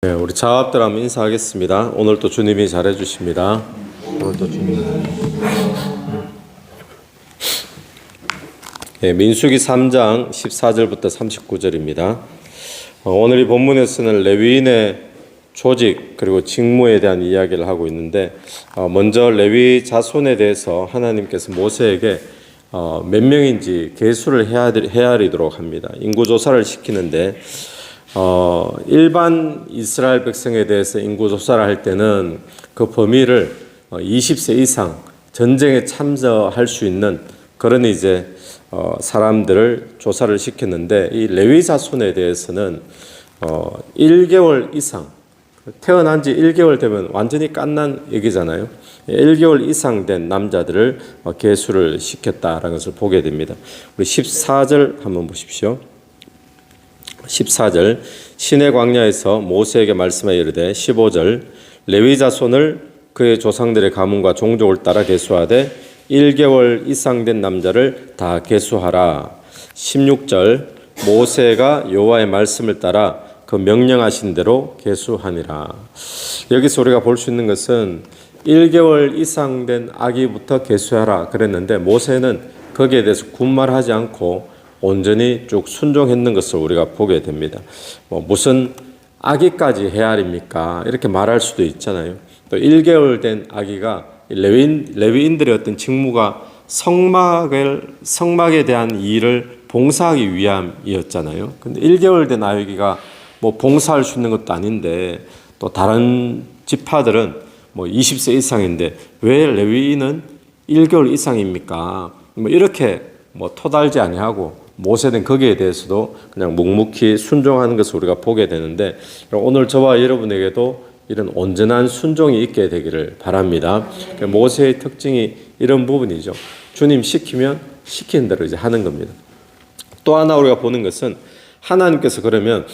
네, 우리 자업들 한번 인사하겠습니다. 오늘 또 주님이 잘해 주십니다. 오늘 또 주님이. 네, 민수기 3장 14절부터 39절입니다. 오늘 이 본문에서는 레위인의 조직 그리고 직무에 대한 이야기를 하고 있는데, 먼저 레위 자손에 대해서 하나님께서 모세에게 몇 명인지 계수를 헤아리도록 합니다. 인구조사를 시키는데, 일반 이스라엘 백성에 대해서 인구조사를 할 때는 그 범위를 20세 이상 전쟁에 참여할 수 있는 그런 사람들을 조사를 시켰는데, 이 레위 자손에 대해서는 1개월 이상, 태어난 지 1개월 되면 완전히 갓난 얘기잖아요. 1개월 이상 된 남자들을 계수를 시켰다라는 것을 보게 됩니다. 우리 14절 한번 보십시오. 14절 시내 광야에서 모세에게 말씀하여 이르되 15절 레위 자손을 그의 조상들의 가문과 종족을 따라 계수하되 1개월 이상 된 남자를 다 계수하라. 16절 모세가 여호와의 말씀을 따라 그 명령하신 대로 계수하니라. 여기서 우리가 볼 수 있는 것은 1개월 이상 된 아기부터 계수하라 그랬는데, 모세는 거기에 대해서 군말하지 않고 온전히 쭉 순종했는 것을 우리가 보게 됩니다. 무슨 아기까지 헤아립니까? 이렇게 말할 수도 있잖아요. 또 1개월 된 아기가 레위인들의 어떤 직무가 성막에 대한 일을 봉사하기 위함이었잖아요. 근데 1개월 된 아기가 봉사할 수 있는 것도 아닌데, 또 다른 지파들은 20세 이상인데 왜 레위인은 1개월 이상입니까? 이렇게 토달지 아니하고 모세는 거기에 대해서도 그냥 묵묵히 순종하는 것을 우리가 보게 되는데, 오늘 저와 여러분에게도 이런 온전한 순종이 있게 되기를 바랍니다. 모세의 특징이 이런 부분이죠. 주님 시키면 시키는 대로 하는 겁니다. 또 하나 우리가 보는 것은, 하나님께서 그러면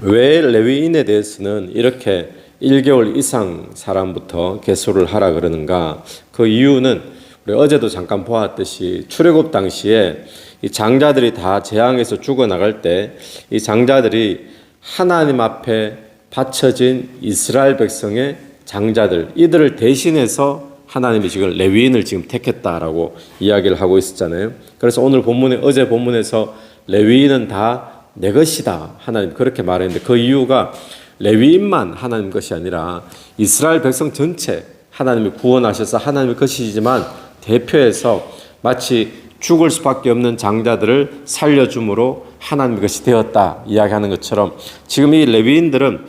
왜 레위인에 대해서는 이렇게 1개월 이상 사람부터 계수를 하라 그러는가? 그 이유는 우리 어제도 잠깐 보았듯이 출애굽 당시에 이 장자들이 다 재앙에서 죽어나갈 때 이 장자들이 하나님 앞에 바쳐진 이스라엘 백성의 장자들, 이들을 대신해서 하나님이 지금 레위인을 지금 택했다라고 이야기를 하고 있었잖아요. 그래서 오늘 어제 본문에서 레위인은 다 내 것이다 하나님 그렇게 말했는데, 그 이유가 레위인만 하나님 것이 아니라 이스라엘 백성 전체 하나님이 구원하셔서 하나님의 것이지만 대표해서 마치 죽을 수밖에 없는 장자들을 살려줌으로 하나님의 것이 되었다 이야기하는 것처럼, 지금 이 레위인들은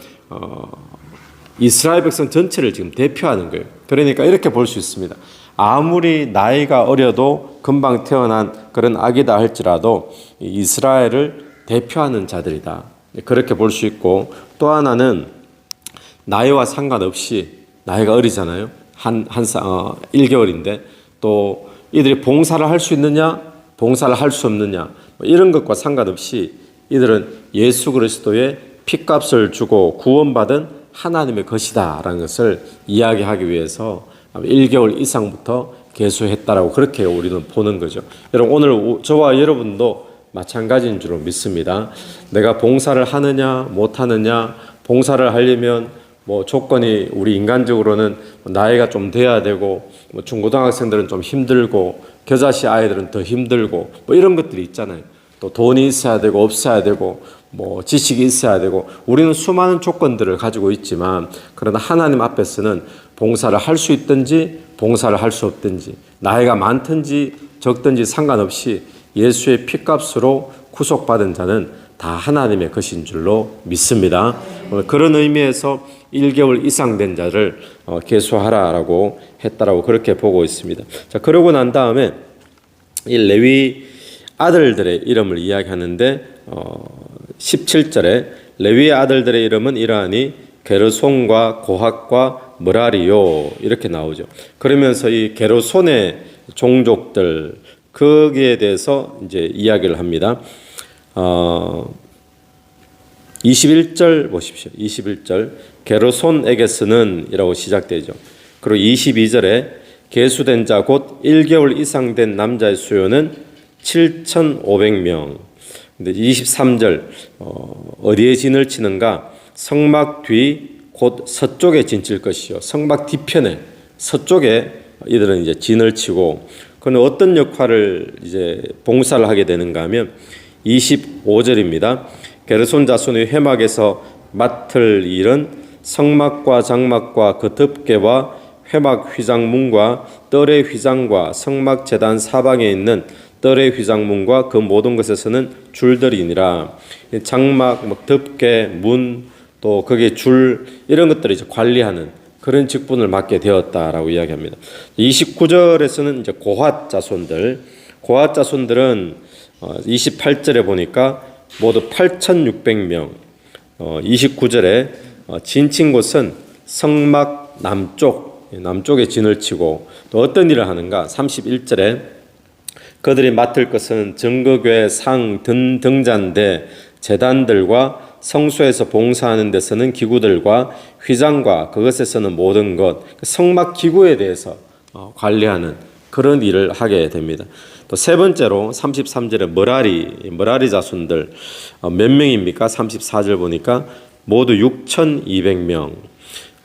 이스라엘 백성 전체를 지금 대표하는 거예요. 그러니까 이렇게 볼 수 있습니다. 아무리 나이가 어려도 금방 태어난 그런 아기다 할지라도 이스라엘을 대표하는 자들이다, 그렇게 볼 수 있고, 또 하나는 나이와 상관없이, 나이가 어리잖아요. 1개월인데 또 이들이 봉사를 할 수 있느냐, 봉사를 할 수 없느냐, 이런 것과 상관없이 이들은 예수 그리스도의 핏값을 주고 구원받은 하나님의 것이다라는 것을 이야기하기 위해서 1개월 이상부터 계수했다라고 그렇게 우리는 보는 거죠. 여러분, 오늘 저와 여러분도 마찬가지인 줄로 믿습니다. 내가 봉사를 하느냐 못하느냐, 봉사를 하려면 조건이 우리 인간적으로는 나이가 좀 돼야 되고, 중고등학생들은 좀 힘들고, 겨자씨 아이들은 더 힘들고, 이런 것들이 있잖아요. 또 돈이 있어야 되고 없어야 되고, 지식이 있어야 되고, 우리는 수많은 조건들을 가지고 있지만, 그러나 하나님 앞에서는 봉사를 할 수 있든지 봉사를 할 수 없든지, 나이가 많든지 적든지 상관없이 예수의 피값으로 구속받은 자는 다 하나님의 것인 줄로 믿습니다. 그런 의미에서 1개월 이상 된 자를 계수하라라고 했다라고 그렇게 보고 있습니다. 자, 그러고 난 다음에 이 레위 아들들의 이름을 이야기하는데, 17절에 레위의 아들들의 이름은 이러하니 게르손과 고핫과 므라리요, 이렇게 나오죠. 그러면서 이 게르손의 종족들, 거기에 대해서 이야기를 합니다. 21절 보십시오. 21절 게르손에게서는 이라고 시작되죠. 그리고 22절에 계수된 자 곧 1개월 이상 된 남자의 수요는 7,500명. 근데 23절 어디에 진을 치는가? 성막 뒤 곧 서쪽에 진칠 것이요. 성막 뒤편에 서쪽에 이들은 이제 진을 치고, 그는 어떤 역할을 이제 봉사를 하게 되는가 하면 25절입니다. 게르손 자손의 회막에서 맡을 일은 성막과 장막과 그 덮개와 회막 휘장문과 뜰의 휘장과 성막 제단 사방에 있는 뜰의 휘장문과 그 모든 것에서는 줄들이니라. 장막, 덮개, 문, 또 거기에 줄, 이런 것들을 이제 관리하는 그런 직분을 맡게 되었다라고 이야기합니다. 29절에서는 이제 고핫 자손들은 28절에 보니까 모두 8,600명. 29절에 진친 곳은 성막 남쪽에 진을 치고, 또 어떤 일을 하는가? 31절에 그들이 맡을 것은 증거궤, 상, 등잔대, 제단들과 성소에서 봉사하는 데서는 기구들과 휘장과 그것에서는 모든 것, 성막 기구에 대해서 관리하는 그런 일을 하게 됩니다. 또 세 번째로 33절에 머라리 자손들 몇 명입니까? 34절 보니까 모두 6,200명.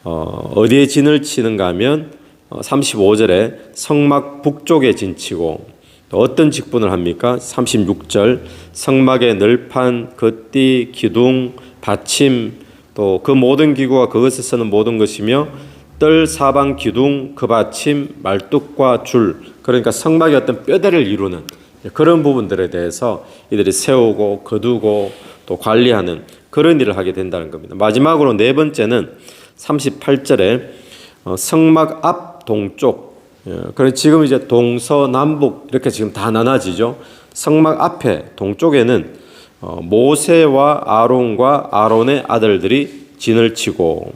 어디에 진을 치는가 하면 35절에 성막 북쪽에 진치고, 또 어떤 직분을 합니까? 36절 성막의 널판, 겉띠, 기둥, 받침, 또 그 모든 기구와 그것에서는 모든 것이며 뜰 사방 기둥, 그 받침, 말뚝과 줄, 그러니까 성막의 어떤 뼈대를 이루는 그런 부분들에 대해서 이들이 세우고 거두고 또 관리하는 그런 일을 하게 된다는 겁니다. 마지막으로 네 번째는 38절에 성막 앞 동쪽, 그래서 지금 이제 동서남북 이렇게 지금 다 나눠지죠. 성막 앞에 동쪽에는 모세와 아론과 아론의 아들들이 진을 치고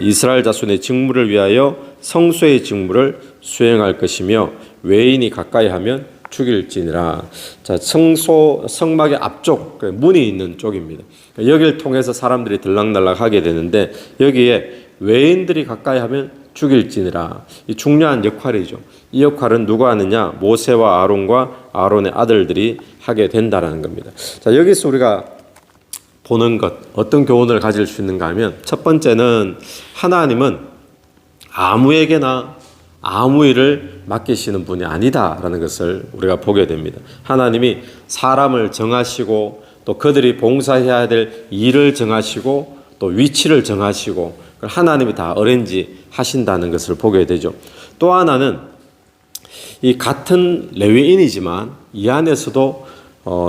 이스라엘 자손의 직무를 위하여 성소의 직무를 수행할 것이며 외인이 가까이 하면 죽일지니라. 자, 성막의 앞쪽, 문이 있는 쪽입니다. 여기를 통해서 사람들이 들락날락 하게 되는데, 여기에 외인들이 가까이 하면 죽일지니라. 이 중요한 역할이죠. 이 역할은 누가 하느냐? 모세와 아론과 아론의 아들들이 하게 된다는 겁니다. 자, 여기서 우리가 보는 것, 어떤 교훈을 가질 수 있는가 하면, 첫 번째는 하나님은 아무에게나 아무 일을 맡기시는 분이 아니다라는 것을 우리가 보게 됩니다. 하나님이 사람을 정하시고 또 그들이 봉사해야 될 일을 정하시고 또 위치를 정하시고 하나님이 다 어레인지 하신다는 것을 보게 되죠. 또 하나는 이 같은 레위인이지만 이 안에서도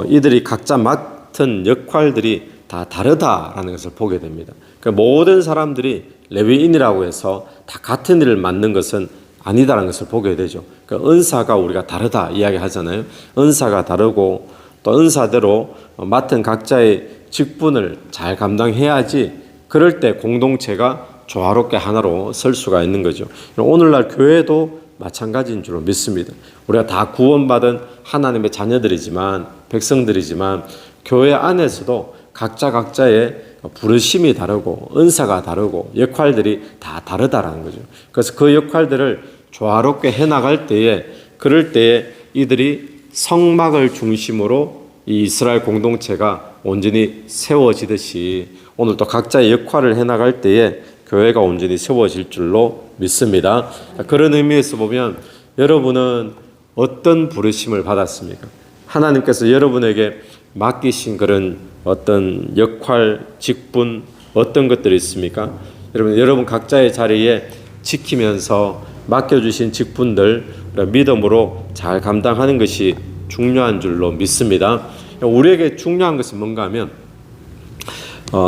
이들이 각자 맡은 역할들이 다 다르다라는 것을 보게 됩니다. 그러니까 모든 사람들이 레위인이라고 해서 다 같은 일을 맡는 것은 아니다라는 것을 보게 되죠. 그러니까 은사가 우리가 다르다 이야기하잖아요. 은사가 다르고 또 은사대로 맡은 각자의 직분을 잘 감당해야지 그럴 때 공동체가 조화롭게 하나로 설 수가 있는 거죠. 오늘날 교회도 마찬가지인 줄로 믿습니다. 우리가 다 구원받은 하나님의 자녀들이지만, 백성들이지만 교회 안에서도 각자의 부르심이 다르고 은사가 다르고 역할들이 다 다르다라는 거죠. 그래서 그 역할들을 조화롭게 해나갈 때에, 그럴 때에 이들이 성막을 중심으로 이 이스라엘 공동체가 온전히 세워지듯이 오늘도 각자의 역할을 해나갈 때에 교회가 온전히 세워질 줄로 믿습니다. 그런 의미에서 보면 여러분은 어떤 부르심을 받았습니까? 하나님께서 여러분에게 맡기신 그런 어떤 역할, 직분, 어떤 것들이 있습니까? 여러분 각자의 자리에 지키면서 맡겨주신 직분들 믿음으로 잘 감당하는 것이 중요한 줄로 믿습니다. 우리에게 중요한 것은 뭔가 하면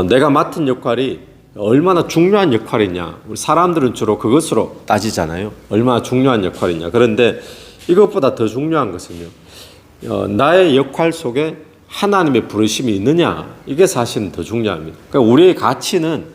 내가 맡은 역할이 얼마나 중요한 역할이냐. 우리 사람들은 주로 그것으로 따지잖아요. 얼마나 중요한 역할이냐. 그런데 이것보다 더 중요한 것은요, 나의 역할 속에 하나님의 부르심이 있느냐. 이게 사실은 더 중요합니다. 그러니까 우리의 가치는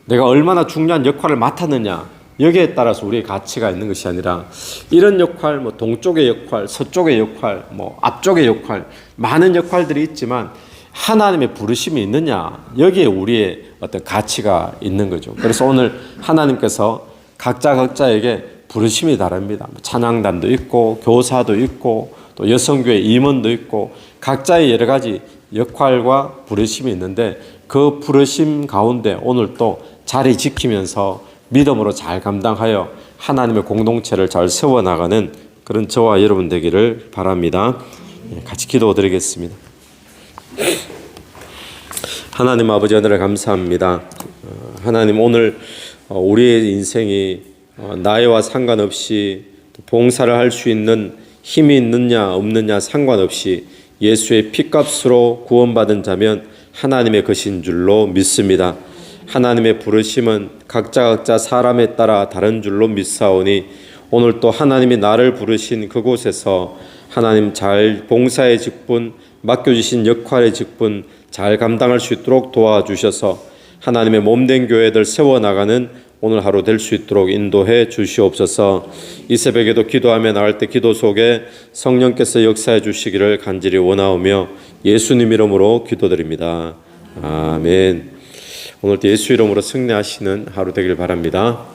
내가 얼마나 중요한 역할을 맡았느냐, 여기에 따라서 우리의 가치가 있는 것이 아니라 이런 역할, 동쪽의 역할, 서쪽의 역할, 앞쪽의 역할, 많은 역할들이 있지만 하나님의 부르심이 있느냐, 여기에 우리의 어떤 가치가 있는 거죠. 그래서 오늘 하나님께서 각자에게 부르심이 다릅니다. 찬양단도 있고 교사도 있고 또 여성교회 임원도 있고 각자의 여러 가지 역할과 부르심이 있는데 그 부르심 가운데 오늘 또 자리 지키면서 믿음으로 잘 감당하여 하나님의 공동체를 잘 세워나가는 그런 저와 여러분 되기를 바랍니다. 같이 기도드리겠습니다. 하나님 아버지 은혜를 감사합니다. 하나님 오늘 우리의 인생이 나이와 상관없이 봉사를 할 수 있는 힘이 있느냐 없느냐 상관없이 예수의 피값으로 구원받은 자면 하나님의 것인 줄로 믿습니다. 하나님의 부르심은 각자 사람에 따라 다른 줄로 믿사오니 오늘 또 하나님이 나를 부르신 그곳에서 하나님 잘 봉사의 직분, 맡겨주신 역할의 직분 잘 감당할 수 있도록 도와주셔서 하나님의 몸된 교회들 세워나가는 오늘 하루 될 수 있도록 인도해 주시옵소서. 이 새벽에도 기도하며 나갈 때 기도 속에 성령께서 역사해 주시기를 간절히 원하오며 예수님 이름으로 기도드립니다. 아멘. 오늘도 예수 이름으로 승리하시는 하루 되길 바랍니다.